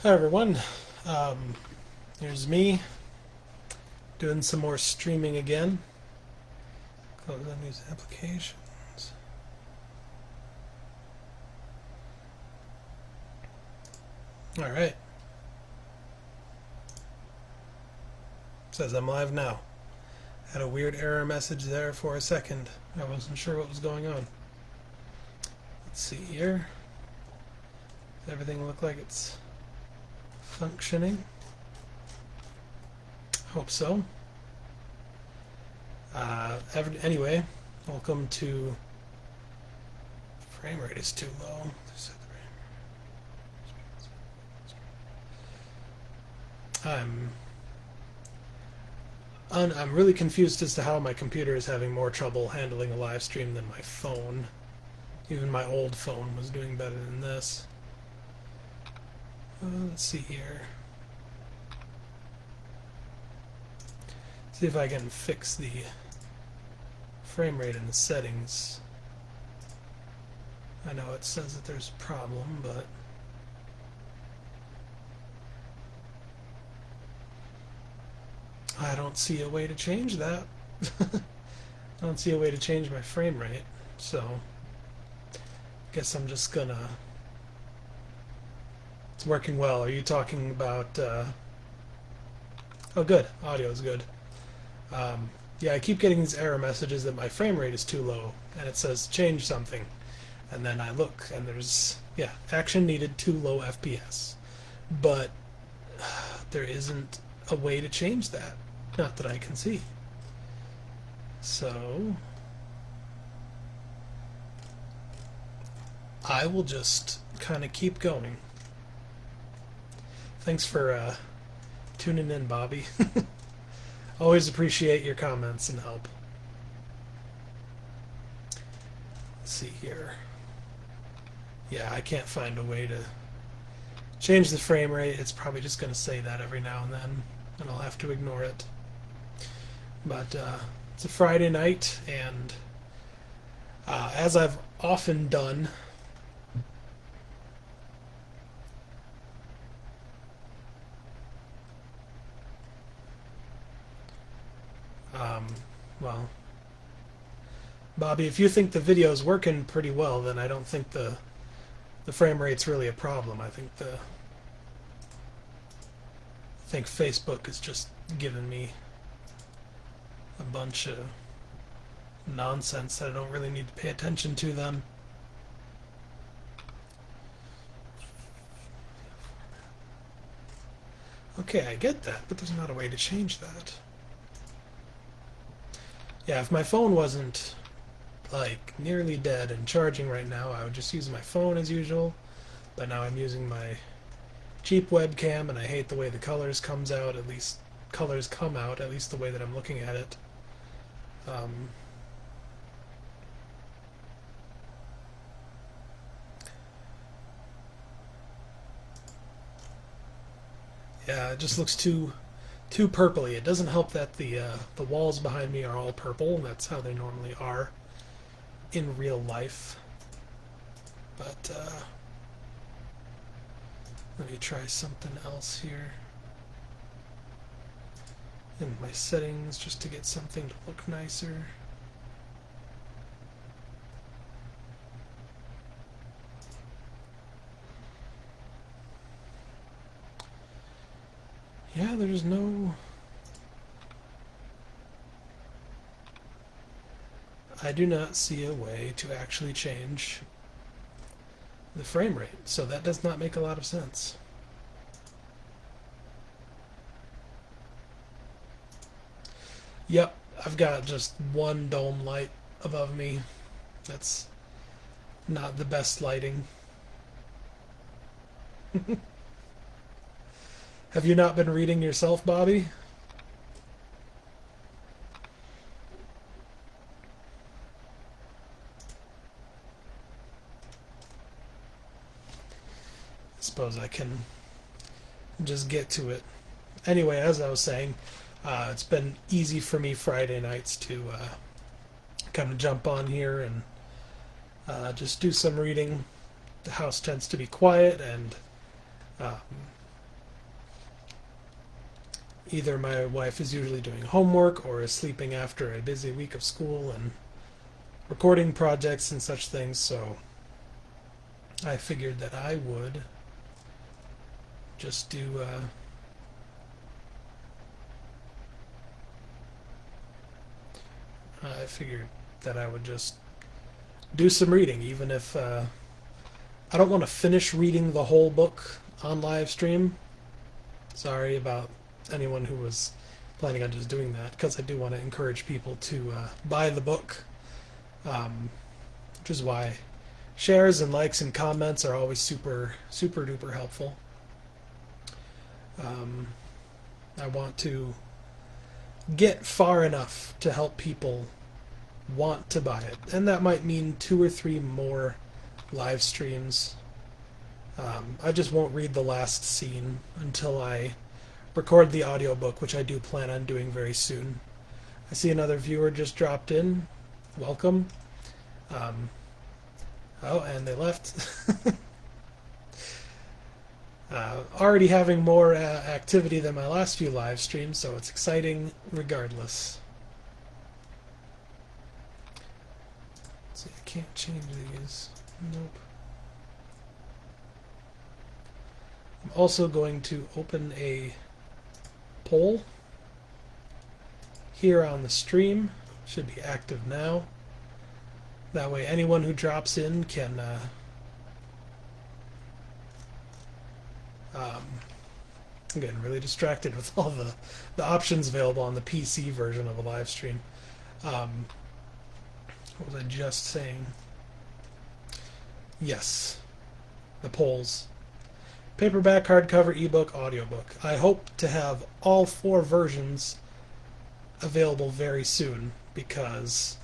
Hi everyone, um, here's me doing some more streaming again. Close unused applications. Alright, says I'm live now. Had a weird error message there for a second. I wasn't sure what was going on. Let's see here. Does everything look like it's functioning? Hope so. Anyway, welcome to frame rate is too low. I'm really confused as to how my computer is having more trouble handling a live stream than my phone. Even my old phone was doing better than this. Let's see here. See if I can fix the frame rate in the settings. I know it says that there's a problem, but I don't see a way to change that. I don't see a way to change my frame rate, so guess I'm just gonna... It's working well. Are you talking about... Oh, good. Audio is good. Yeah, I keep getting these error messages that my frame rate is too low, and it says change something. And then I look, and there's, yeah, action needed, too low FPS. But there isn't a way to change that. Not that I can see. So I will just kind of keep going. Thanks for tuning in, Bobby. Always appreciate your comments and help. Let's see here. Yeah, I can't find a way to change the frame rate. It's probably just going to say that every now and then, and I'll have to ignore it. But it's a Friday night, and as I've often done, well, Bobby, if you think the video's working pretty well, then I don't think the frame rate's really a problem. I think Facebook is just giving me a bunch of nonsense that I don't really need to pay attention to them. Okay, I get that, but there's not a way to change that. Yeah, if my phone wasn't like nearly dead and charging right now, I would just use my phone as usual. But now I'm using my cheap webcam, and I hate the way the colors come out, at least the way that I'm looking at it. Yeah, it just looks too purpley. It doesn't help that the walls behind me are all purple. That's how they normally are in real life. But let me try something else here in my settings just to get something to look nicer. Yeah, there's no... I do not see a way to actually change the frame rate, so that does not make a lot of sense. Yep, I've got just one dome light above me. That's not the best lighting. Have you not been reading yourself, Bobby? I suppose I can just get to it. Anyway, as I was saying, it's been easy for me Friday nights to kind of jump on here and just do some reading. The house tends to be quiet, and either my wife is usually doing homework or is sleeping after a busy week of school and recording projects and such things, so I figured that I would just do I figured that I would just do some reading, even if I don't want to finish reading the whole book on live stream. Sorry about anyone who was planning on just doing that, because I do want to encourage people to buy the book, which is why shares and likes and comments are always super duper helpful. I want to get far enough to help people want to buy it, and that might mean 2 or 3 more live streams. I just won't read the last scene until I record the audiobook, which I do plan on doing very soon. I see another viewer just dropped in. Welcome. Oh, and they left. Already having more activity than my last few live streams, so it's exciting regardless. Let's see, I can't change these. Nope. I'm also going to open a poll here on the stream. Should be active now. That way anyone who drops in can I'm getting really distracted with all the options available on the PC version of a live stream. What was I just saying? Yes, the polls. Paperback, hardcover, ebook, audiobook. I hope to have all 4 versions available very soon, because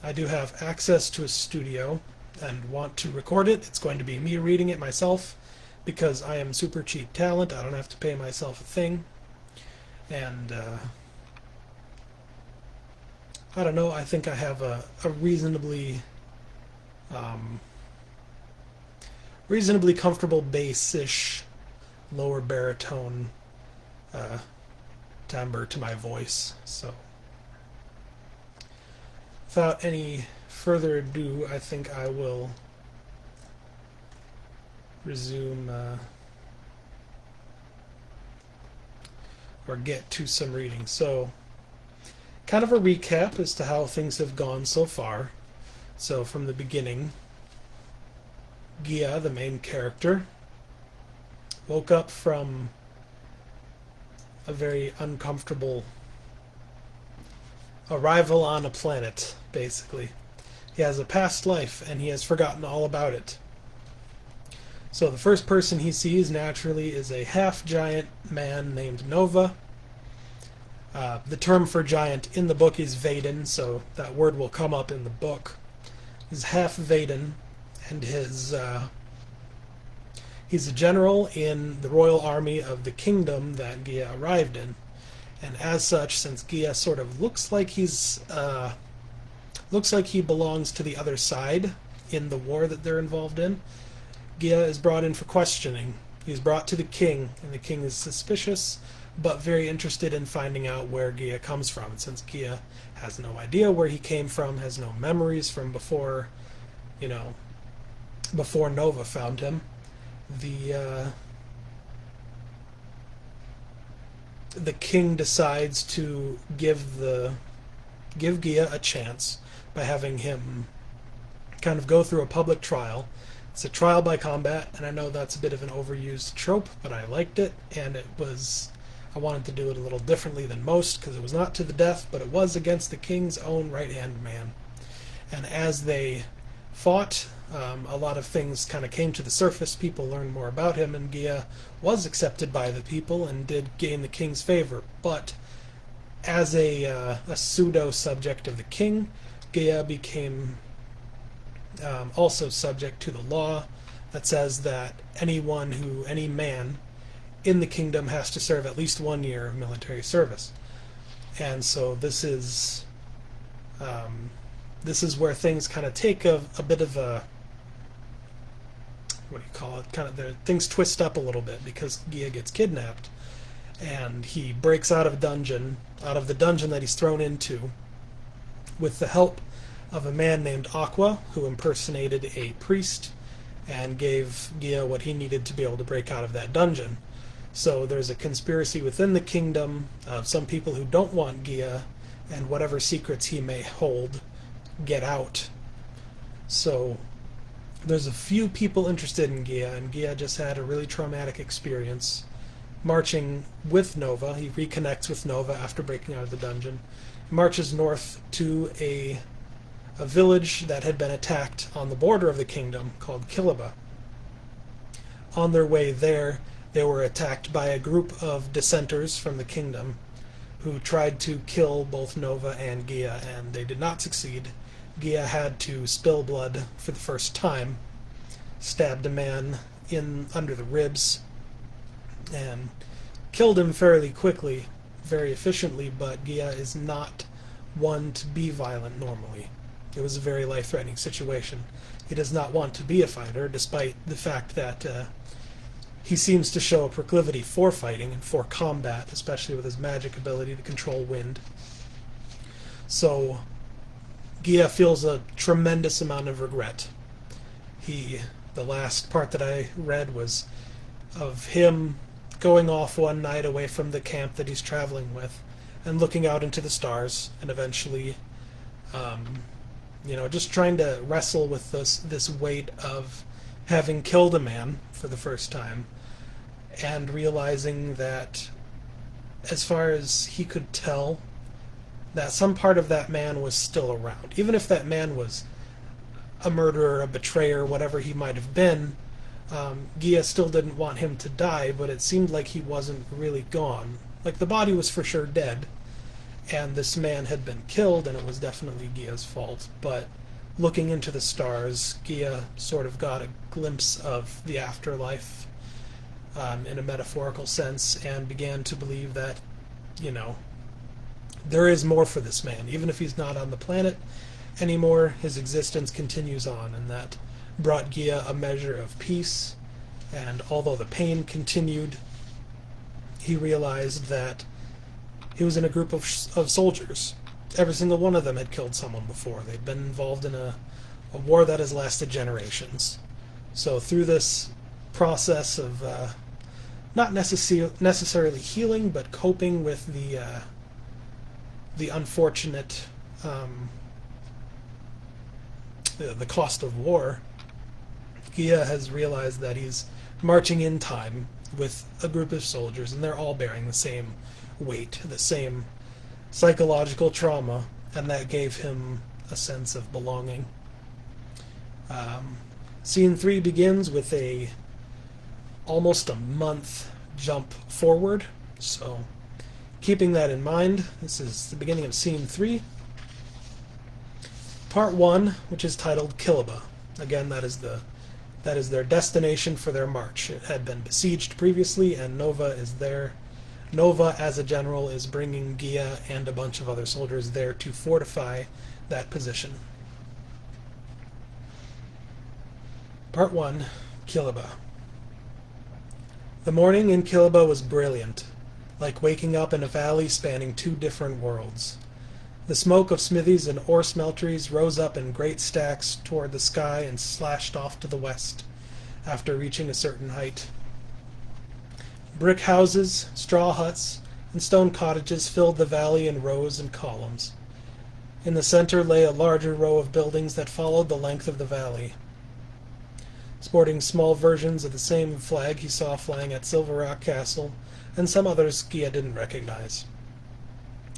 I do have access to a studio and want to record it. It's going to be me reading it myself, because I am super cheap talent. I don't have to pay myself a thing. And I don't know, I think I have a reasonably comfortable bass-ish lower baritone timbre to my voice. So without any further ado, I think I will resume or get to some reading. So kind of a recap as to how things have gone so far. So from the beginning, Gia, the main character, woke up from a very uncomfortable arrival on a planet, basically. He has a past life, and he has forgotten all about it. So the first person he sees, naturally, is a half-giant man named Nova. The term for giant in the book is Vaden, so that word will come up in the book. He's half Vaden, and he's a general in the royal army of the kingdom that Gia arrived in. And as such, since Gia sort of looks like he belongs to the other side in the war that they're involved in, Gia is brought in for questioning. He's brought to the king, and the king is suspicious, but very interested in finding out where Gia comes from. And since Gia has no idea where he came from, has no memories from before, before Nova found him, the king decides to give Gia a chance by having him kind of go through a public trial. It's a trial by combat, and I know that's a bit of an overused trope, but I liked it, and I wanted to do it a little differently than most, because it was not to the death, but it was against the king's own right-hand man. And as they fought, a lot of things kind of came to the surface. People learned more about him, and Gia was accepted by the people and did gain the king's favor. But as a pseudo-subject of the king, Gia became also subject to the law that says that any man in the kingdom has to serve at least 1 year of military service. And so this is where things kind of take a bit of a, things twist up a little bit, because Gia gets kidnapped. and he breaks out of the dungeon that he's thrown into, with the help of a man named Aqua, who impersonated a priest and gave Gia what he needed to be able to break out of that dungeon. So there's a conspiracy within the kingdom of some people who don't want Gia and whatever secrets he may hold get out. So there's a few people interested in Gia, and Gia just had a really traumatic experience marching with Nova. He reconnects with Nova after breaking out of the dungeon. He marches north to a village that had been attacked on the border of the kingdom called Kilaba. On their way there, they were attacked by a group of dissenters from the kingdom who tried to kill both Nova and Gia, and they did not succeed. Gia had to spill blood for the first time, stabbed a man in under the ribs, and killed him fairly quickly, very efficiently, but Gia is not one to be violent normally. It was a very life-threatening situation. He does not want to be a fighter, despite the fact that he seems to show a proclivity for fighting and for combat, especially with his magic ability to control wind. So Gia feels a tremendous amount of regret. The last part that I read was of him going off one night away from the camp that he's traveling with and looking out into the stars, and eventually just trying to wrestle with this weight of having killed a man for the first time, and realizing that, as far as he could tell, that some part of that man was still around. Even if that man was a murderer, a betrayer, whatever he might have been, Gia still didn't want him to die, but it seemed like he wasn't really gone. Like, the body was for sure dead, and this man had been killed, and it was definitely Gia's fault. But looking into the stars, Gia sort of got a glimpse of the afterlife in a metaphorical sense, and began to believe that, there is more for this man. Even if he's not on the planet anymore, his existence continues on, and that brought Gia a measure of peace. And although the pain continued, he realized that he was in a group of soldiers. Every single one of them had killed someone before. They'd been involved in a war that has lasted generations. So through this process of not necessarily healing, but coping with the unfortunate the cost of war, Gia has realized that he's marching in time with a group of soldiers, and they're all bearing the same weight, the same psychological trauma, and that gave him a sense of belonging. Scene 3 begins with almost a month jump forward, so keeping that in mind, this is the beginning of Scene 3. Part 1, which is titled Kilaba. Again, that is their destination for their march. It had been besieged previously, and Nova is there. Nova, as a general, is bringing Gia and a bunch of other soldiers there to fortify that position. Part 1, Kilaba. The morning in Kilaba was brilliant, like waking up in a valley spanning two different worlds. The smoke of smithies and ore smelteries rose up in great stacks toward the sky and slashed off to the west after reaching a certain height. Brick houses, straw huts, and stone cottages filled the valley in rows and columns. In the center lay a larger row of buildings that followed the length of the valley. Sporting small versions of the same flag he saw flying at Silver Rock Castle, and some others Gia didn't recognize.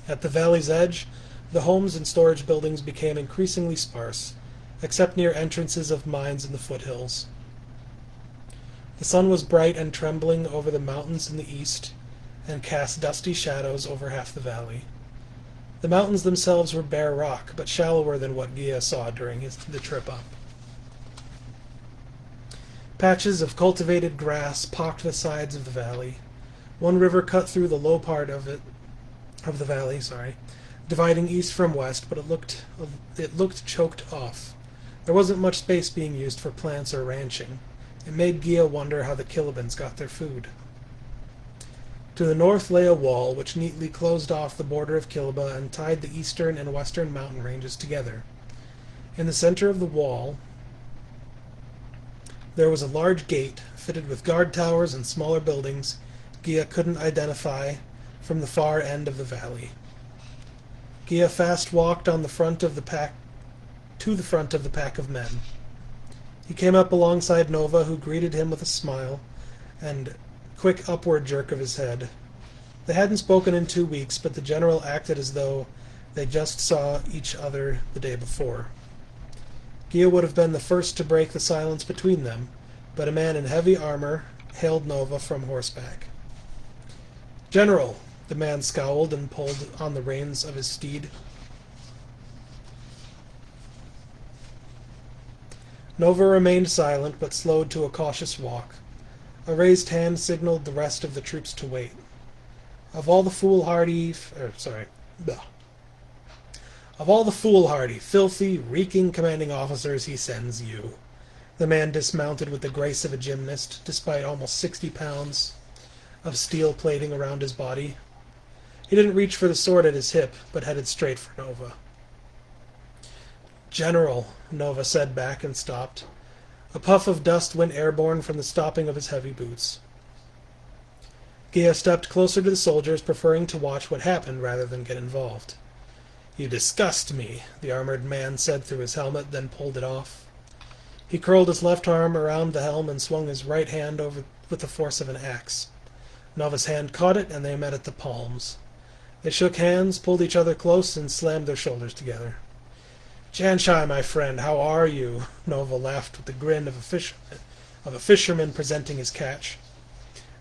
At the valley's edge, the homes and storage buildings became increasingly sparse, except near entrances of mines in the foothills. The sun was bright and trembling over the mountains in the east, and cast dusty shadows over half the valley. The mountains themselves were bare rock, but shallower than what Gia saw during the trip up. Patches of cultivated grass pocked the sides of the valley. One river cut through the low part of the valley, dividing east from west, but it looked choked off. There wasn't much space being used for plants or ranching. It made Gia wonder how the Kilabans got their food. To the north lay a wall which neatly closed off the border of Kilba and tied the eastern and western mountain ranges together. In the center of the wall there was a large gate fitted with guard towers and smaller buildings Gia couldn't identify from the far end of the valley. Gia fast walked on the front of the pack to the front of the pack of men. He came up alongside Nova, who greeted him with a smile and quick upward jerk of his head. They hadn't spoken in 2 weeks, but the general acted as though they just saw each other the day before. Gia would have been the first to break the silence between them, but a man in heavy armor hailed Nova from horseback. "General," the man scowled and pulled on the reins of his steed. Nova remained silent, but slowed to a cautious walk. A raised hand signaled the rest of the troops to wait. Of all the foolhardy, filthy, reeking commanding officers, he sends you. The man dismounted with the grace of a gymnast, despite almost 60 pounds of steel plating around his body. He didn't reach for the sword at his hip, but headed straight for Nova. "General," Nova said back and stopped. A puff of dust went airborne from the stopping of his heavy boots. Gia stepped closer to the soldiers, preferring to watch what happened rather than get involved. "You disgust me," the armored man said through his helmet, then pulled it off. He curled his left arm around the helm and swung his right hand over with the force of an axe. Nova's hand caught it, and they met at the palms. They shook hands, pulled each other close, and slammed their shoulders together. "Janshai, my friend, how are you?" Nova laughed with the grin of a fisherman presenting his catch.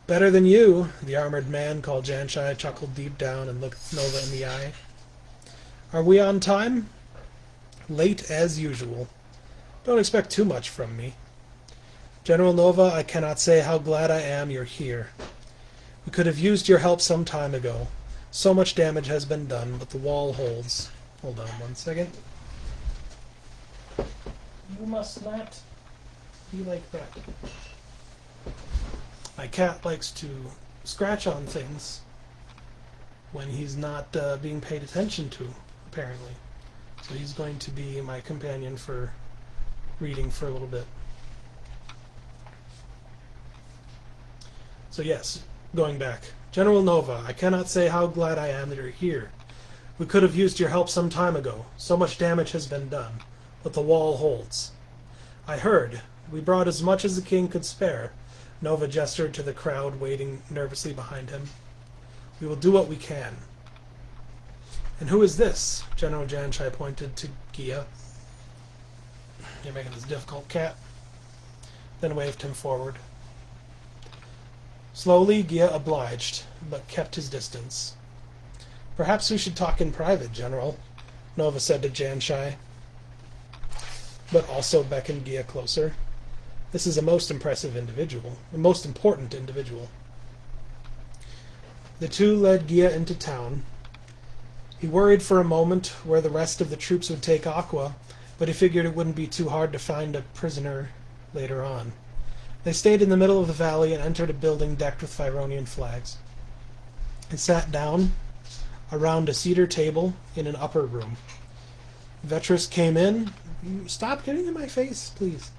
"Better than you," the armored man called Janshai chuckled deep down and looked Nova in the eye. "Are we on time?" "Late as usual. Don't expect too much from me." "General Nova, I cannot say how glad I am you're here. We could have used your help some time ago. So much damage has been done, but the wall holds." Hold on 1 second. You must not be like that. My cat likes to scratch on things when he's not being paid attention to, apparently. So he's going to be my companion for reading for a little bit. So yes, going back. "General Nova, I cannot say how glad I am that you're here. We could have used your help some time ago. So much damage has been done, but the wall holds. I heard. We brought as much as the king could spare." Nova gestured to the crowd waiting nervously behind him. "We will do what we can." "And who is this?" General Janshai pointed to Gia. "You're making this difficult, cat." Then waved him forward. Slowly, Gia obliged, but kept his distance. "Perhaps we should talk in private, General," Nova said to Janshai, but also beckoned Gia closer. "This is a most impressive individual, a most important individual." The two led Gia into town. He worried for a moment where the rest of the troops would take Aqua, but he figured it wouldn't be too hard to find a prisoner later on. They stayed in the middle of the valley and entered a building decked with Pyronian flags. They sat down around a cedar table in an upper room. Vetrus came in. Stop getting in my face, please.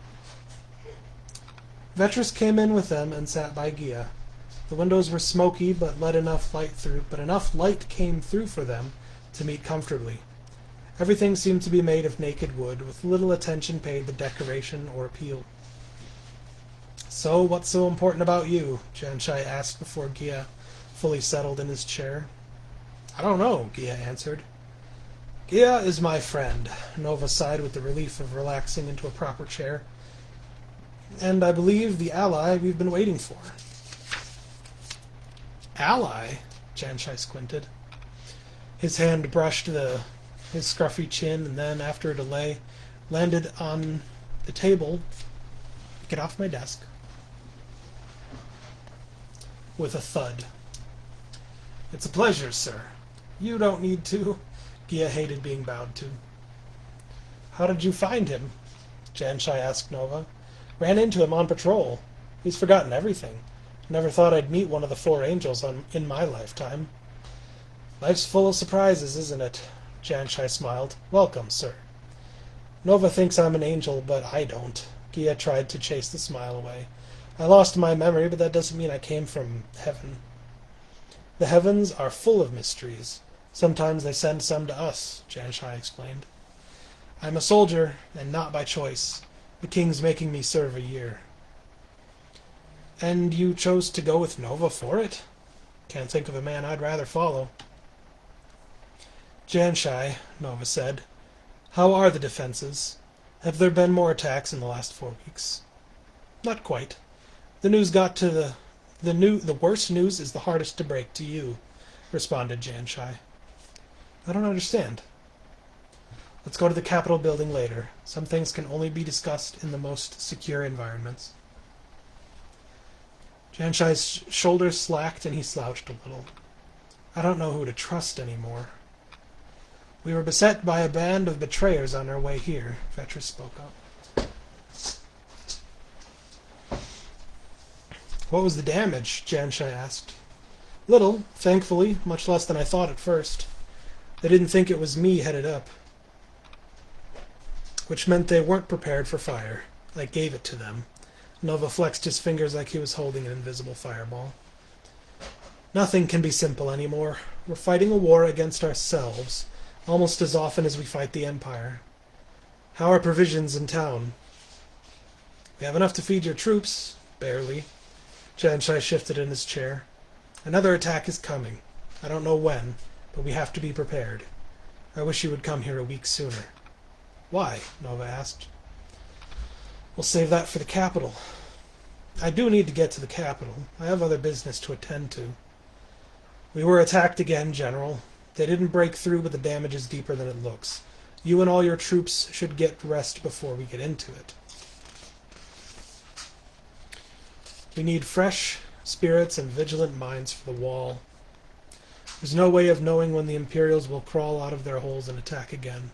Vetrus came in with them and sat by Gia. The windows were smoky, but enough light came through for them to meet comfortably. Everything seemed to be made of naked wood, with little attention paid to decoration or appeal. "So, what's so important about you?" Janshai asked before Gia fully settled in his chair. "I don't know," Gia answered. "Gia is my friend," Nova sighed with the relief of relaxing into a proper chair. "And I believe the ally we've been waiting for." "Ally?" Janshai squinted. His hand brushed his scruffy chin and then, after a delay, landed on the table. "Get off my desk." With a thud. "It's a pleasure, sir." "You don't need to." Gia hated being bowed to. "How did you find him?" Janshai asked Nova. "Ran into him on patrol. He's forgotten everything. Never thought I'd meet one of the four angels in my lifetime. Life's full of surprises, isn't it? Janshai smiled. Welcome, sir. Nova thinks I'm an angel, but I don't. Gia tried to chase the smile away. I lost my memory, but that doesn't mean I came from heaven. The heavens are full of mysteries. Sometimes they send some to us, Janshai explained. I'm a soldier, and not by choice. The king's making me serve a year. And you chose to go with Nova for it? Can't think of a man I'd rather follow. Janshai, Nova said, how are the defenses? Have there been more attacks in the last 4 weeks? Not quite. The news got to the worst news is the hardest to break to you, responded Janshai. I don't understand. Let's go to the Capitol building later. Some things can only be discussed in the most secure environments. Janshai's shoulders slacked and he slouched a little. I don't know who to trust anymore. We were beset by a band of betrayers on our way here, Vetris spoke up. What was the damage? Janshai asked. Little, thankfully, much less than I thought at first. They didn't think it was me headed up, which meant they weren't prepared for fire. I gave it to them. Nova flexed his fingers like he was holding an invisible fireball. Nothing can be simple anymore. We're fighting a war against ourselves, almost as often as we fight the Empire. How are provisions in town? We have enough to feed your troops. Barely. Janshai shifted in his chair. Another attack is coming. I don't know when, but we have to be prepared. I wish you would come here a week sooner. Why? Nova asked. We'll save that for the capital. I do need to get to the capital. I have other business to attend to. We were attacked again, General. They didn't break through, but the damage is deeper than it looks. You and all your troops should get rest before we get into it. We need fresh spirits and vigilant minds for the wall. There's no way of knowing when the Imperials will crawl out of their holes and attack again.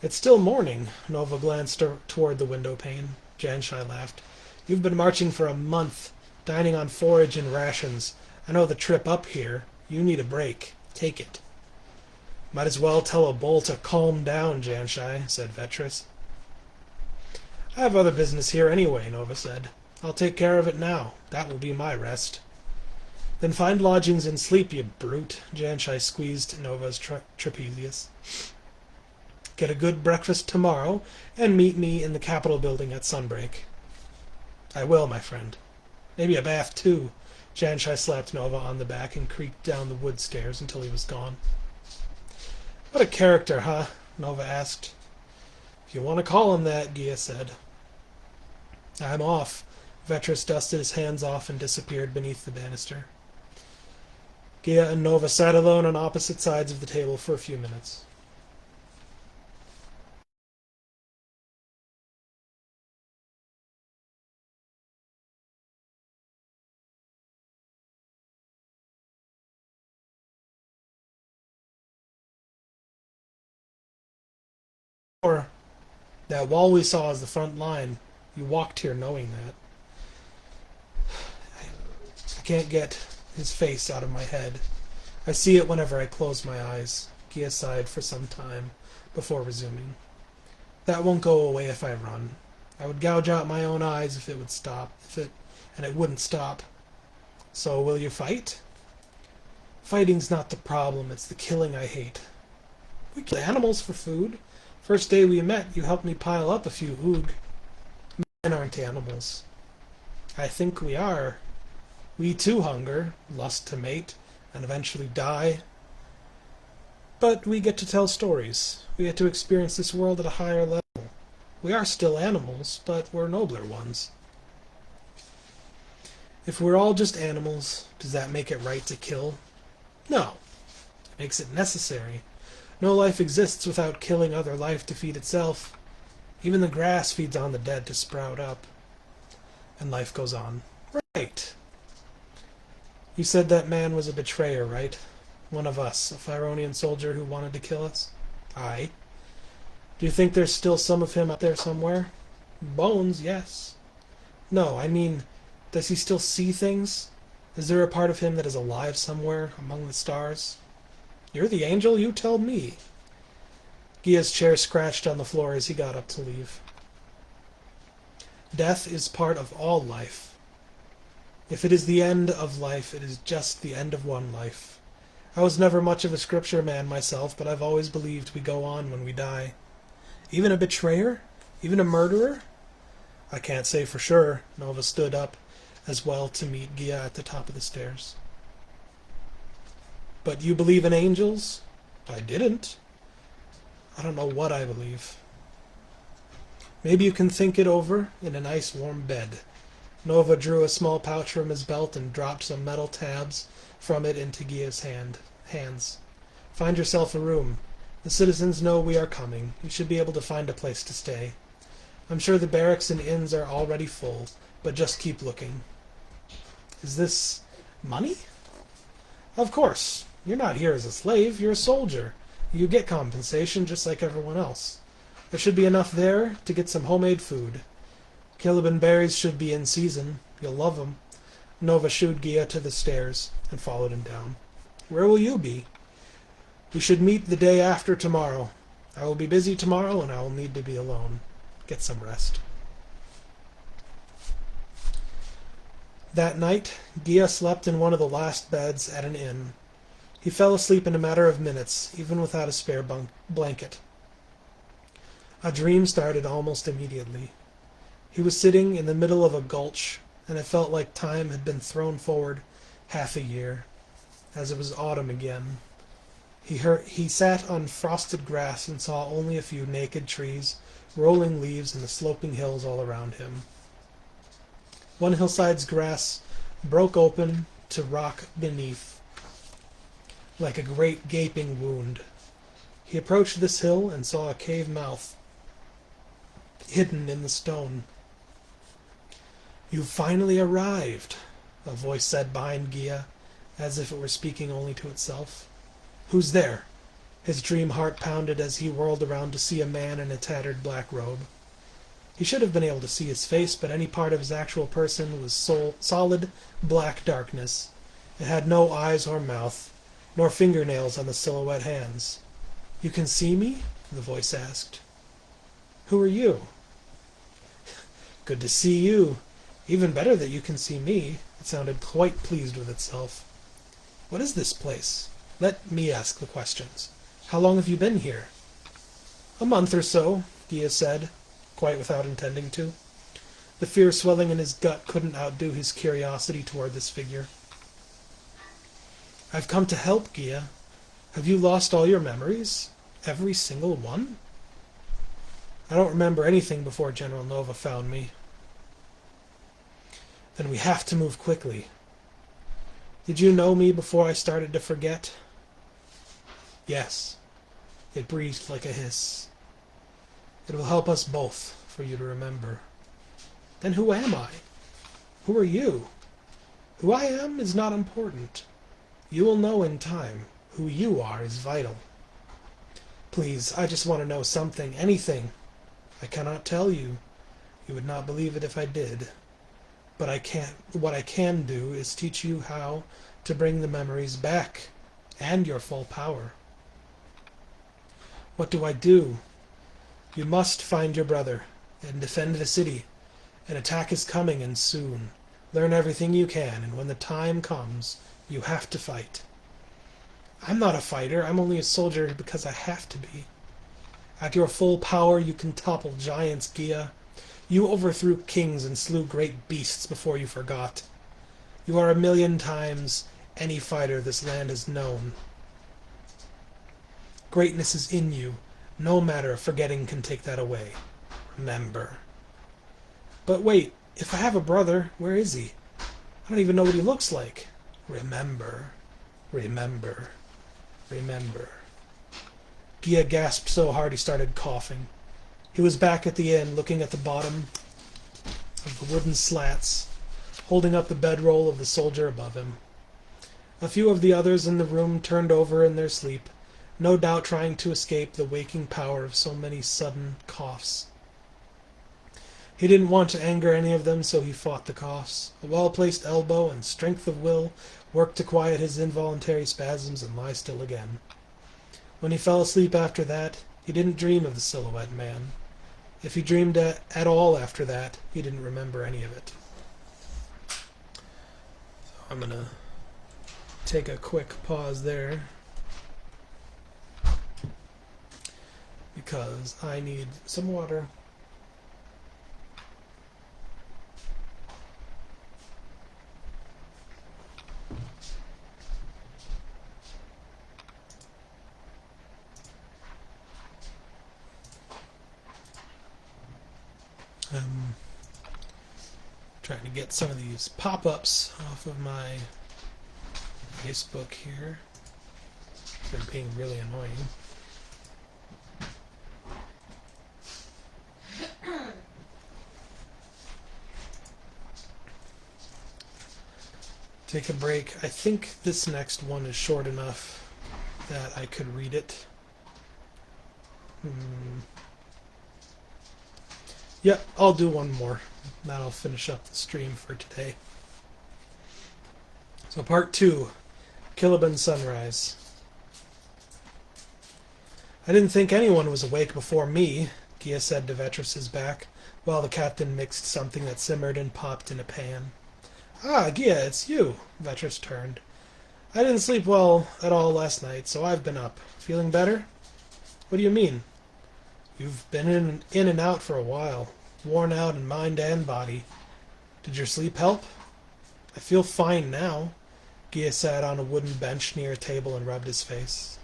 It's still morning. Nova glanced toward the window pane. Janshai laughed. You've been marching for a month, dining on forage and rations. I know the trip up here. You need a break. Take it. Might as well tell a bull to calm down, Janshai, said Vetris. I have other business here anyway, Nova said. I'll take care of it now. That will be my rest. Then find lodgings and sleep, you brute. Janshai squeezed Nova's trapezius. Get a good breakfast tomorrow, and meet me in the Capitol building at sunbreak. I will, my friend. Maybe a bath, too. Janshai slapped Nova on the back and creaked down the wood stairs until he was gone. What a character, huh? Nova asked. If you want to call him that, Gia said. I'm off. Vetris dusted his hands off and disappeared beneath the banister. Gia and Nova sat alone on opposite sides of the table for a few minutes. Or that wall we saw is the front line. You walked here knowing that. I can't get his face out of my head. I see it whenever I close my eyes. Gia sighed for some time before resuming. That won't go away if I run. I would gouge out my own eyes if it would stop. And it wouldn't stop. So will you fight? Fighting's not the problem, it's the killing I hate. We kill animals for food. First day we met, you helped me pile up a few oog. Men aren't animals. I think we are. We too hunger, lust to mate, and eventually die. But we get to tell stories. We get to experience this world at a higher level. We are still animals, but we're nobler ones. If we're all just animals, does that make it right to kill? No. It makes it necessary. No life exists without killing other life to feed itself. Even the grass feeds on the dead to sprout up. And life goes on. Right. You said that man was a betrayer, right? One of us, a Phyronian soldier who wanted to kill us? Aye. Do you think there's still some of him out there somewhere? Bones, yes. No, I mean, Does he still see things? Is there a part of him that is alive somewhere among the stars? You're the angel, you tell me. Gia's chair scratched on the floor as he got up to leave. Death is part of all life. If it is the end of life, it is just the end of one life. I was never much of a scripture man myself, but I've always believed we go on when we die. Even a betrayer? Even a murderer? I can't say for sure. Nova stood up as well to meet Gia at the top of the stairs. But you believe in angels? I didn't. I don't know what I believe. Maybe you can think it over in a nice warm bed. Nova drew a small pouch from his belt and dropped some metal tabs from it into Gia's hands. Find yourself a room. The citizens know we are coming. You should be able to find a place to stay. I'm sure the barracks and inns are already full, but just keep looking. Is this money? Of course. You're not here as a slave. You're a soldier. You get compensation just like everyone else. There should be enough there to get some homemade food. Killiban berries should be in season. You'll love them. Nova shooed Gia to the stairs and followed him down. Where will you be? We should meet the day after tomorrow. I will be busy tomorrow and I will need to be alone. Get some rest. That night, Gia slept in one of the last beds at an inn. He fell asleep in a matter of minutes, even without a spare blanket. A dream started almost immediately. He was sitting in the middle of a gulch, and it felt like time had been thrown forward half a year, as it was autumn again. He sat on frosted grass and saw only a few naked trees, rolling leaves, and the sloping hills all around him. One hillside's grass broke open to rock beneath, like a great gaping wound. He approached this hill and saw a cave mouth hidden in the stone. "You've finally arrived," a voice said behind Gia, as if it were speaking only to itself. "Who's there?" His dream heart pounded as he whirled around to see a man in a tattered black robe. He should have been able to see his face, but any part of his actual person was solid black darkness. It had no eyes or mouth, nor fingernails on the silhouette hands. "You can see me?" the voice asked. "Who are you?" "Good to see you. Even better that you can see me." It sounded quite pleased with itself. "What is this place? Let me ask the questions. How long have you been here?" "A month or so," Gia said, quite without intending to. The fear swelling in his gut couldn't outdo his curiosity toward this figure. "I've come to help, Gia. Have you lost all your memories? Every single one?" "I don't remember anything before General Nova found me." "Then we have to move quickly. Did you know me before I started to forget?" "Yes." It breathed like a hiss. "It will help us both for you to remember." "Then who am I? Who are you?" "Who I am is not important. You will know in time. Who you are is vital." "Please, I just want to know something, anything." "I cannot tell you. You would not believe it if I did. But what I can do is teach you how to bring the memories back, and your full power." "What do I do?" "You must find your brother, and defend the city. An attack is coming, and soon. Learn everything you can, and when the time comes, you have to fight." "I'm not a fighter. I'm only a soldier because I have to be." "At your full power, you can topple giants, Gia. You overthrew kings and slew great beasts before you forgot. You are 1,000,000 times any fighter this land has known. Greatness is in you. No matter of forgetting can take that away. Remember." "But wait, if I have a brother, where is he? I don't even know what he looks like." "Remember, remember, remember." Gia gasped so hard he started coughing. He was back at the inn, looking at the bottom of the wooden slats, holding up the bedroll of the soldier above him. A few of the others in the room turned over in their sleep, no doubt trying to escape the waking power of so many sudden coughs. He didn't want to anger any of them, so he fought the coughs. A well-placed elbow and strength of will worked to quiet his involuntary spasms and lie still again. When he fell asleep after that, he didn't dream of the silhouette man. If he dreamed at all after that, he didn't remember any of it. So I'm going to take a quick pause there because I need some water. Trying to get some of these pop-ups off of my Facebook here. They're being really annoying. Take a break. I think this next one is short enough that I could read it. Yeah, I'll do one more. That'll finish up the stream for today. So part 2, Caliban Sunrise. I didn't think anyone was awake before me, Gia said to Vetrus's back, while the captain mixed something that simmered and popped in a pan. Ah, Gia, it's you, Vetrus turned. I didn't sleep well at all last night, so I've been up. Feeling better? What do you mean? You've been in and out for a while, worn out in mind and body. Did your sleep help? I feel fine now. Gia sat on a wooden bench near a table and rubbed his face.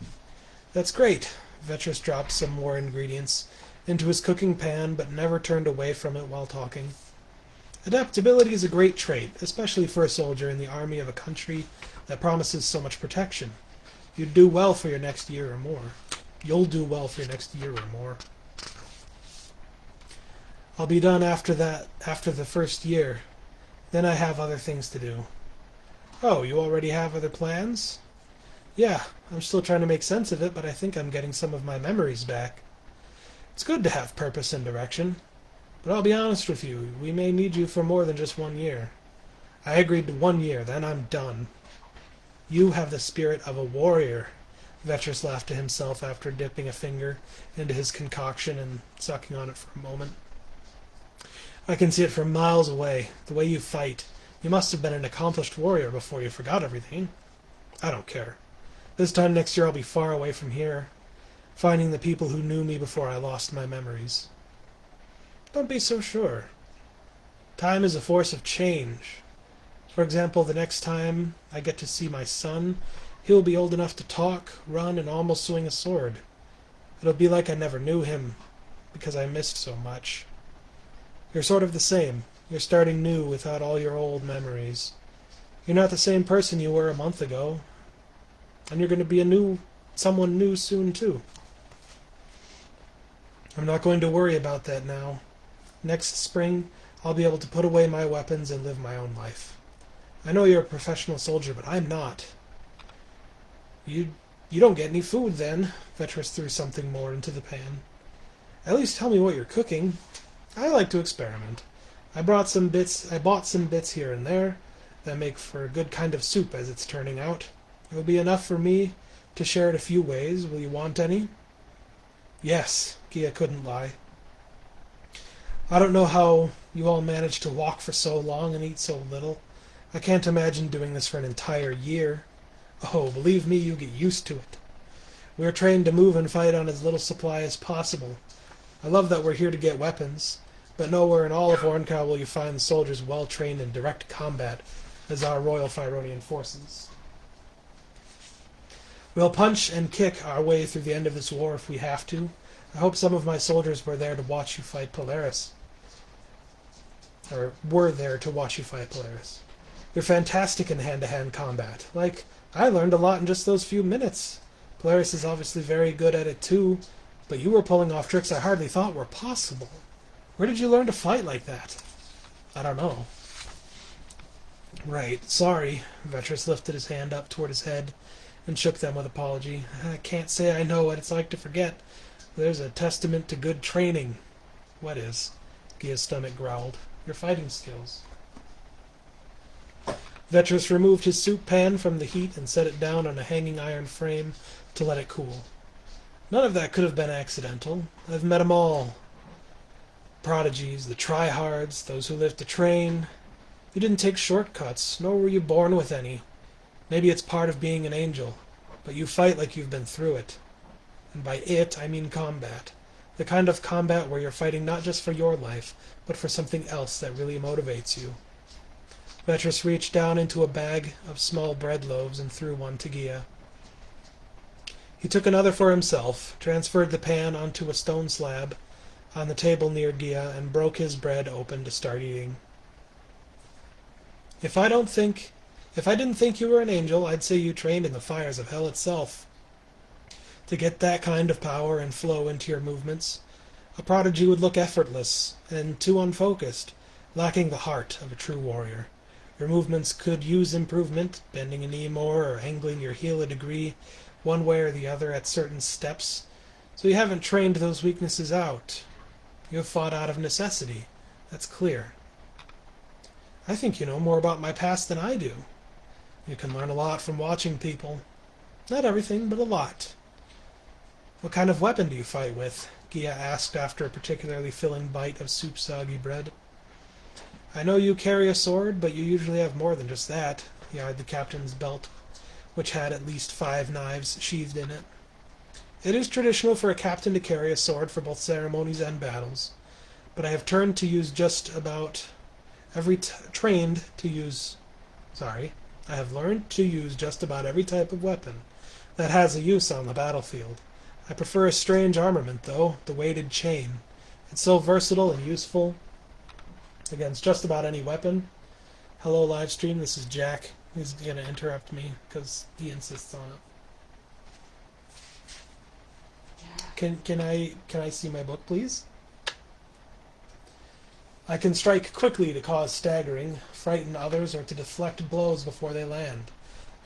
That's great. Vetrus dropped some more ingredients into his cooking pan, but never turned away from it while talking. Adaptability is a great trait, especially for a soldier in the army of a country that promises so much protection. You'd do well for your next year or more. You'll do well for your next year or more. I'll be done after the first year. Then I have other things to do. Oh, you already have other plans? Yeah, I'm still trying to make sense of it, but I think I'm getting some of my memories back. It's good to have purpose and direction. But I'll be honest with you, we may need you for more than just 1 year. I agreed to 1 year, then I'm done. You have the spirit of a warrior. Vetrus laughed to himself after dipping a finger into his concoction and sucking on it for a moment. I can see it from miles away, the way you fight. You must have been an accomplished warrior before you forgot everything. I don't care. This time next year I'll be far away from here, finding the people who knew me before I lost my memories. Don't be so sure. Time is a force of change. For example, the next time I get to see my son, he'll be old enough to talk, run, and almost swing a sword. It'll be like I never knew him, because I missed so much. You're sort of the same. You're starting new without all your old memories. You're not the same person you were a month ago. And you're going to be someone new soon, too. I'm not going to worry about that now. Next spring, I'll be able to put away my weapons and live my own life. I know you're a professional soldier, but I'm not. You don't get any food, then. Vetrus threw something more into the pan. At least tell me what you're cooking. I like to experiment. I bought some bits here and there that make for a good kind of soup as it's turning out. It will be enough for me to share it a few ways. Will you want any? Yes, Gia couldn't lie. I don't know how you all managed to walk for so long and eat so little. I can't imagine doing this for an entire year. Oh, believe me, you get used to it. We're trained to move and fight on as little supply as possible. I love that we're here to get weapons, but nowhere in all of Orncal will you find the soldiers well trained in direct combat as our Royal Phyronian forces. We'll punch and kick our way through the end of this war if we have to. I hope some of my soldiers were there to watch you fight Polaris. You're fantastic in hand-to-hand combat. I learned a lot in just those few minutes. Polaris is obviously very good at it too, but you were pulling off tricks I hardly thought were possible. Where did you learn to fight like that? I don't know. Right, sorry. Vetrus lifted his hand up toward his head and shook them with apology. I can't say I know what it's like to forget. There's a testament to good training. What is? Gia's stomach growled. Your fighting skills. Vetrus removed his soup pan from the heat and set it down on a hanging iron frame to let it cool. None of that could have been accidental. I've met 'em all. Prodigies, the tryhards, those who live to train. You didn't take shortcuts, nor were you born with any. Maybe it's part of being an angel, but you fight like you've been through it. And by it, I mean combat. The kind of combat where you're fighting not just for your life, but for something else that really motivates you. Vetrus reached down into a bag of small bread loaves and threw one to Gia. He took another for himself, transferred the pan onto a stone slab on the table near Gia, and broke his bread open to start eating. If I didn't think you were an angel, I'd say you trained in the fires of hell itself. To get that kind of power and flow into your movements, a prodigy would look effortless and too unfocused, lacking the heart of a true warrior. Your movements could use improvement, bending a knee more or angling your heel a degree, one way or the other at certain steps. So you haven't trained those weaknesses out. You have fought out of necessity. That's clear. I think you know more about my past than I do. You can learn a lot from watching people. Not everything, but a lot. What kind of weapon do you fight with? Gia asked after a particularly filling bite of soup-soggy bread. I know you carry a sword, but you usually have more than just that. He eyed the captain's belt, which had at least 5 knives sheathed in it. It is traditional for a captain to carry a sword for both ceremonies and battles, but I have learned to use just about every type of weapon that has a use on the battlefield. I prefer a strange armament, though, the weighted chain. It's so versatile and useful against just about any weapon. Hello, live stream. This is Jack. He's going to interrupt me because he insists on it. Can I see my book, please? I can strike quickly to cause staggering, frighten others, or to deflect blows before they land.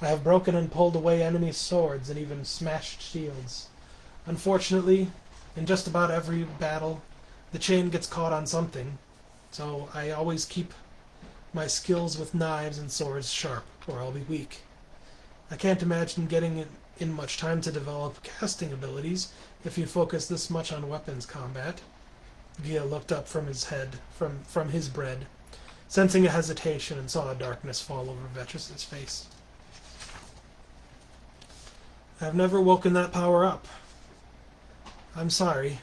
I have broken and pulled away enemies' swords and even smashed shields. Unfortunately, in just about every battle, the chain gets caught on something, so I always keep my skills with knives and swords sharp, or I'll be weak. I can't imagine getting in much time to develop casting abilities if you focus this much on weapons combat. Gia looked up from his bread, sensing a hesitation, and saw a darkness fall over Vetrus's face. I've never woken that power up. I'm sorry.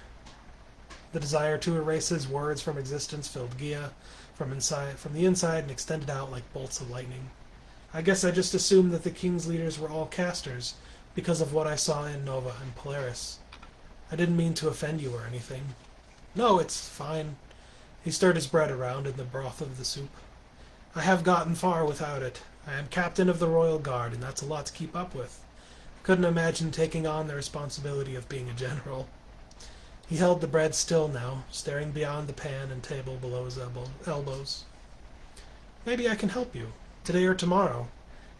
The desire to erase his words from existence filled Gia from the inside and extended out like bolts of lightning. I guess I just assumed that the king's leaders were all casters because of what I saw in Nova and Polaris. I didn't mean to offend you or anything. No, it's fine. He stirred his bread around in the broth of the soup. I have gotten far without it. I am captain of the Royal Guard, and that's a lot to keep up with. I couldn't imagine taking on the responsibility of being a general. He held the bread still now, staring beyond the pan and table below his elbows. Maybe I can help you, today or tomorrow.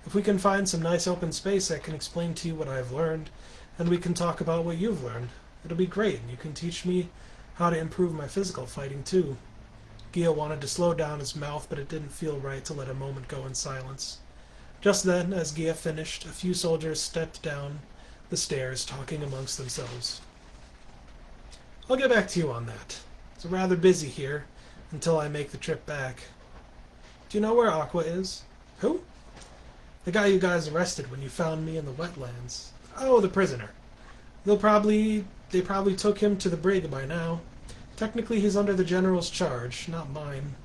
If we can find some nice open space, I can explain to you what I've learned, and we can talk about what you've learned. It'll be great, and you can teach me how to improve my physical fighting, too. Gia wanted to slow down his mouth, but it didn't feel right to let a moment go in silence. Just then, as Gia finished, a few soldiers stepped down the stairs, talking amongst themselves. I'll get back to you on that. It's rather busy here, until I make the trip back. Do you know where Aqua is? Who? The guy you guys arrested when you found me in the wetlands. Oh, the prisoner. They probably took him to the brig by now. Technically, he's under the general's charge, not mine.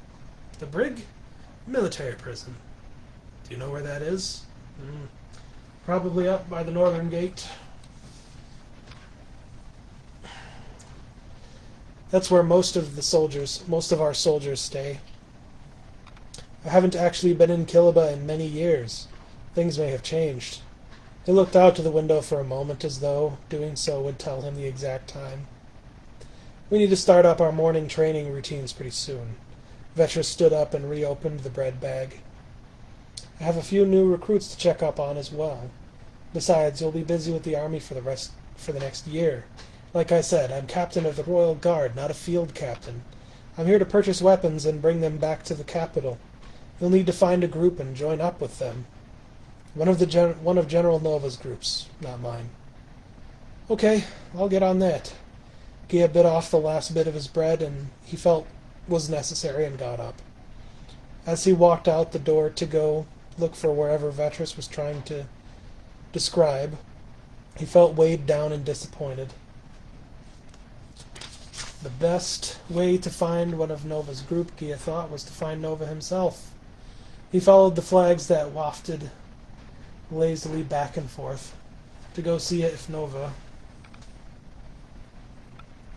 The brig? Military prison. Do you know where that is? Probably up by the northern gate. That's where most of our soldiers stay. I haven't actually been in Kilaba in many years. Things may have changed. He looked out to the window for a moment as though doing so would tell him the exact time. We need to start up our morning training routines pretty soon. Vetrus stood up and reopened the bread bag. I have a few new recruits to check up on as well. Besides, you'll be busy with the army for the next year. Like I said, I'm captain of the Royal Guard, not a field captain. I'm here to purchase weapons and bring them back to the capital. You'll need to find a group and join up with them. One of General Nova's groups, not mine. Okay, I'll get on that. Gia bit off the last bit of his bread and he felt was necessary and got up. As he walked out the door to go look for wherever Vetris was trying to describe, he felt weighed down and disappointed. The best way to find one of Nova's group, Gia thought, was to find Nova himself. He followed the flags that wafted lazily back and forth to go see if Nova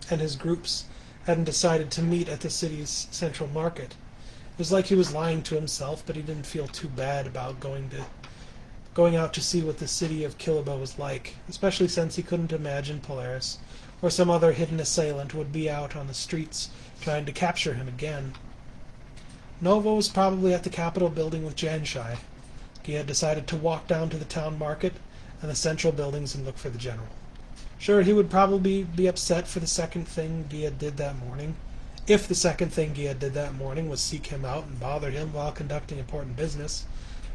and his groups hadn't decided to meet at the city's central market. It was like he was lying to himself, but he didn't feel too bad about going out to see what the city of Killaba was like, especially since he couldn't imagine Polaris or some other hidden assailant would be out on the streets trying to capture him again. Nova was probably at the Capitol building with Janshai. He had decided to walk down to the town market and the central buildings and look for the general. Sure, he would probably be upset for the second thing Gia did that morning, if the second thing Gia did that morning was seek him out and bother him while conducting important business.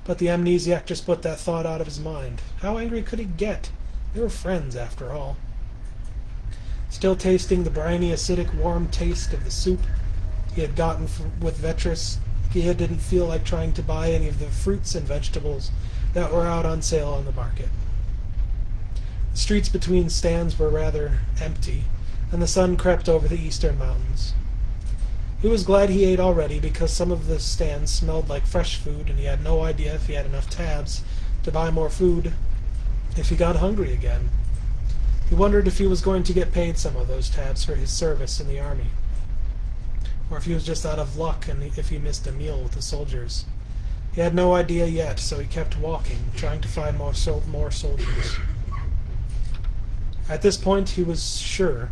But the amnesiac just put that thought out of his mind. How angry could he get? They were friends, after all. Still tasting the briny, acidic, warm taste of the soup he had gotten with Vetris, Gia didn't feel like trying to buy any of the fruits and vegetables that were out on sale on the market. The streets between stands were rather empty, and the sun crept over the eastern mountains. He was glad he ate already, because some of the stands smelled like fresh food, and he had no idea if he had enough tabs to buy more food if he got hungry again. He wondered if he was going to get paid some of those tabs for his service in the army, or if he was just out of luck and if he missed a meal with the soldiers. He had no idea yet, so he kept walking, trying to find more soldiers. At this point, he was sure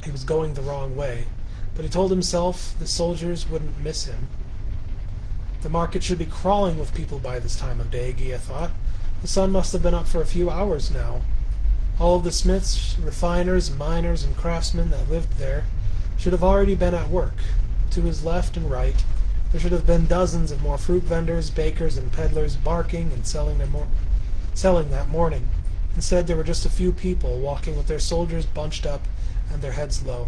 he was going the wrong way, but he told himself the soldiers wouldn't miss him. The market should be crawling with people by this time of day, Gia thought. The sun must have been up for a few hours now. All of the smiths, refiners, miners, and craftsmen that lived there should have already been at work. To his left and right, there should have been dozens of more fruit vendors, bakers, and peddlers barking and selling that morning. Instead, there were just a few people walking with their soldiers bunched up and their heads low.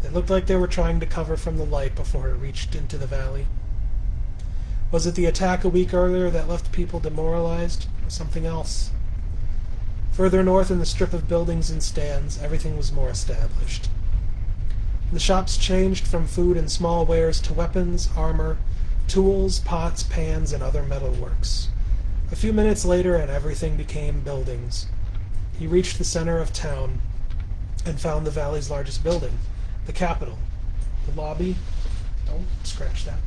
They looked like they were trying to cover from the light before it reached into the valley. Was it the attack a week earlier that left people demoralized, or something else? Further north in the strip of buildings and stands, everything was more established. The shops changed from food and small wares to weapons, armor, tools, pots, pans, and other metalworks. A few minutes later, and everything became buildings. He reached the center of town and found the valley's largest building, the Capitol. The lobby... Don't scratch that.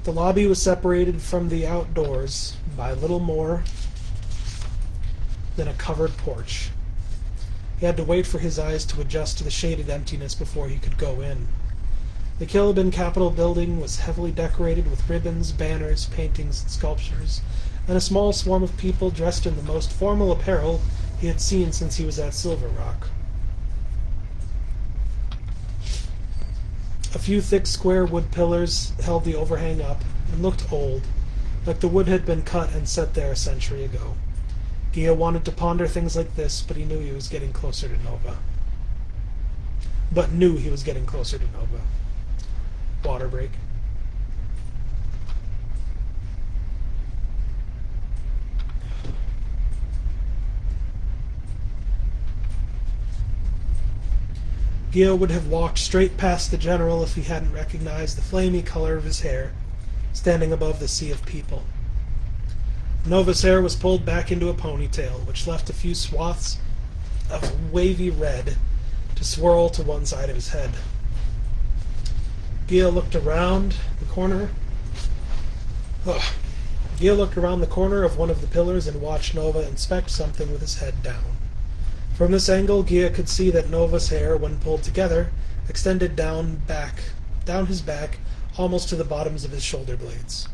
The lobby was separated from the outdoors by little more than a covered porch. He had to wait for his eyes to adjust to the shaded emptiness before he could go in. The Kilabin Capitol building was heavily decorated with ribbons, banners, paintings, and sculptures, and a small swarm of people dressed in the most formal apparel he had seen since he was at Silver Rock. A few thick square wood pillars held the overhang up and looked old, like the wood had been cut and set there a century ago. Gia wanted to ponder things like this, but he knew he was getting closer to Nova. Water break. Gia would have walked straight past the general if he hadn't recognized the flamey color of his hair, standing above the sea of people. Nova's hair was pulled back into a ponytail, which left a few swaths of wavy red to swirl to one side of his head. Gia looked around the corner of one of the pillars and watched Nova inspect something with his head down. From this angle, Gia could see that Nova's hair, when pulled together, extended down his back, almost to the bottoms of his shoulder blades.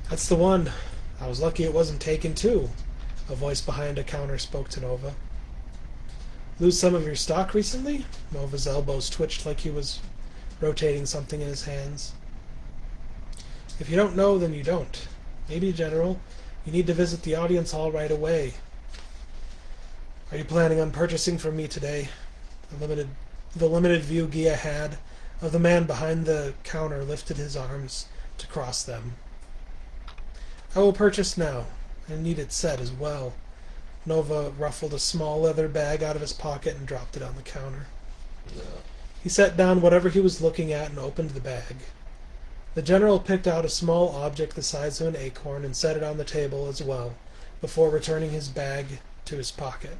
"That's the one. I was lucky it wasn't taken, too," a voice behind a counter spoke to Nova. "Lose some of your stock recently?" Nova's elbows twitched like he was rotating something in his hands. If you don't know, then you don't. Maybe, General, you need to visit the audience hall right away. Are you planning on purchasing from me today? The limited view Gia had of the man behind the counter lifted his arms to cross them. I will purchase now. I need it set as well. Nova ruffled a small leather bag out of his pocket and dropped it on the counter. He set down whatever he was looking at and opened the bag. The general picked out a small object the size of an acorn and set it on the table as well, before returning the bag to his pocket.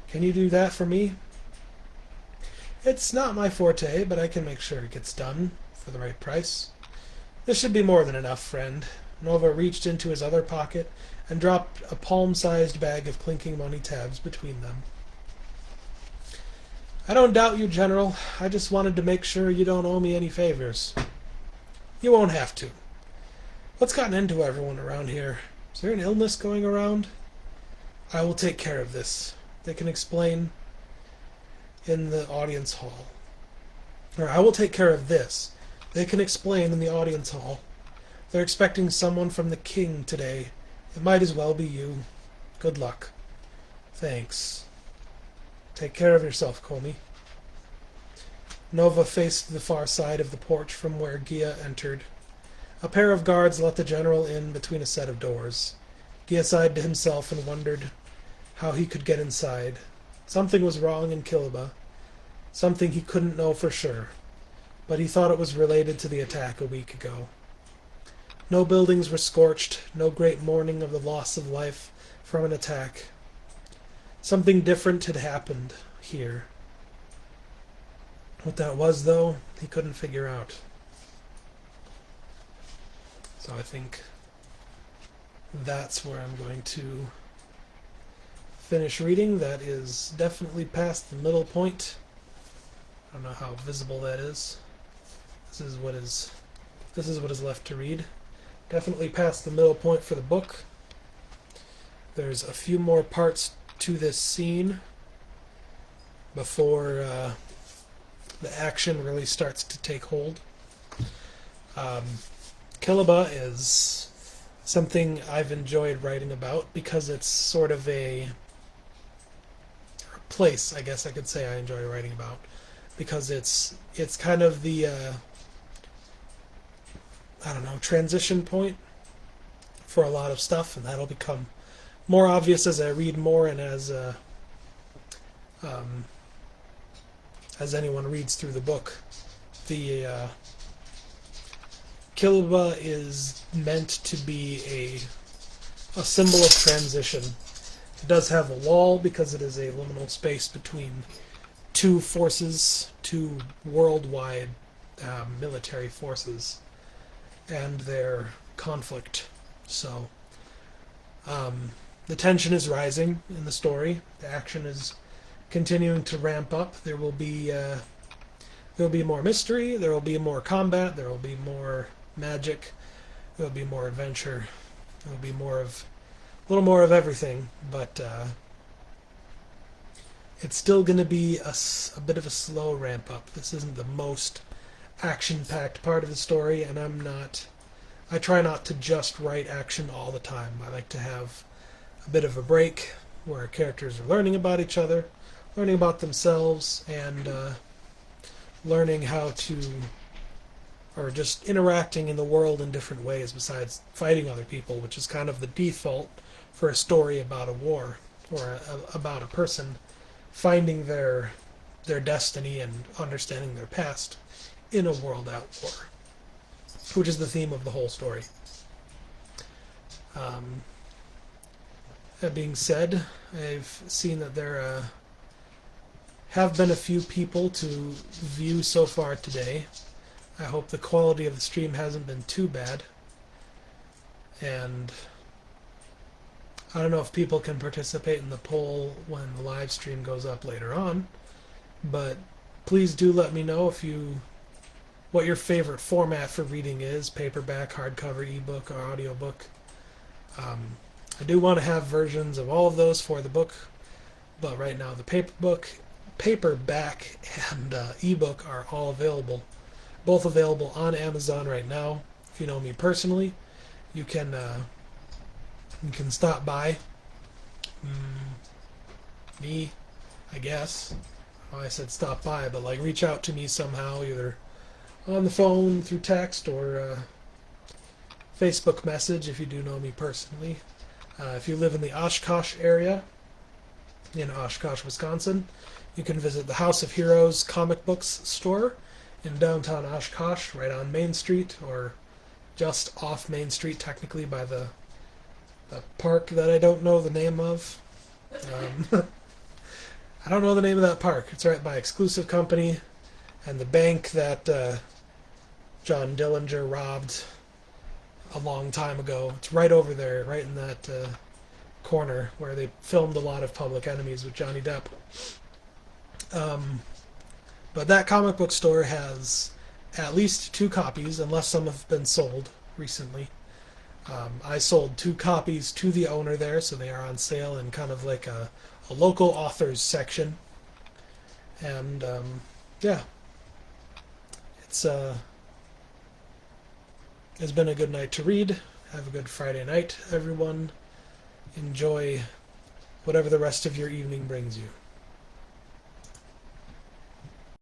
Can you do that for me? It's not my forte, but I can make sure it gets done for the right price. This should be more than enough, friend. Nova reached into his other pocket and dropped a palm-sized bag of clinking money tabs between them. I don't doubt you, General. I just wanted to make sure you don't owe me any favors. You won't have to. What's gotten into everyone around here? Is there an illness going around? I will take care of this. They can explain in the audience hall. Or I will take care of this. They can explain in the audience hall. They're expecting someone from the king today. It might as well be you. Good luck. Thanks. Take care of yourself, Comey. Nova faced the far side of the porch from where Gia entered. A pair of guards let the general in between a set of doors. Gia sighed to himself and wondered how he could get inside. Something was wrong in Kilba. Something he couldn't know for sure. But he thought it was related to the attack a week ago. No buildings were scorched, no great mourning of the loss of life from an attack. Something different had happened here. What that was, though, he couldn't figure out. So I think that's where I'm going to finish reading. That is definitely past the middle point. I don't know how visible that is. This is what is left to read. Definitely past the middle point for the book. There's a few more parts to this scene before the action really starts to take hold. Kilba is something I've enjoyed writing about because it's sort of a place, I guess I could say, I enjoy writing about, because it's kind of the transition point for a lot of stuff, and that'll become more obvious as I read more and as anyone reads through the book. The Kilba is meant to be a symbol of transition. It does have a wall because it is a liminal space between two forces, two worldwide military forces, and their conflict. So the tension is rising in the story. The action is continuing to ramp up. There will be more mystery. There will be more combat. There will be more magic. There will be more adventure. There will be a little more of everything. But it's still going to be a bit of a slow ramp up. This isn't the most action-packed part of the story, and I try not to just write action all the time. I like to have a bit of a break where characters are learning about each other, learning about themselves, and learning how to, or just interacting in the world in different ways besides fighting other people, which is kind of the default for a story about a war, or about a person finding their destiny and understanding their past in a world at war, which is the theme of the whole story. That being said, I've seen that there have been a few people to view so far today. I hope the quality of the stream hasn't been too bad. And I don't know if people can participate in the poll when the live stream goes up later on, but please do let me know what your favorite format for reading is: paperback, hardcover, ebook, or audiobook. I do want to have versions of all of those for the book, but right now the paper book paperback and ebook are all available. Both available on Amazon right now. If you know me personally, you can stop by me, I guess. Oh, I said stop by, but like reach out to me somehow, either on the phone, through text, or Facebook message if you do know me personally. If you live in the Oshkosh area, in Oshkosh, Wisconsin, you can visit the House of Heroes comic books store in downtown Oshkosh, right on Main Street, or just off Main Street, technically, by the park that I don't know the name of. I don't know the name of that park. It's right by Exclusive Company and the bank that John Dillinger robbed a long time ago. It's right over there, right in that corner where they filmed a lot of Public Enemies with Johnny Depp. But that comic book store has at least 2 copies, unless some have been sold recently. I sold 2 copies to the owner there, so they are on sale in kind of like a local authors section. And yeah, it's been a good night to read. Have a good Friday night, everyone. Enjoy whatever the rest of your evening brings you.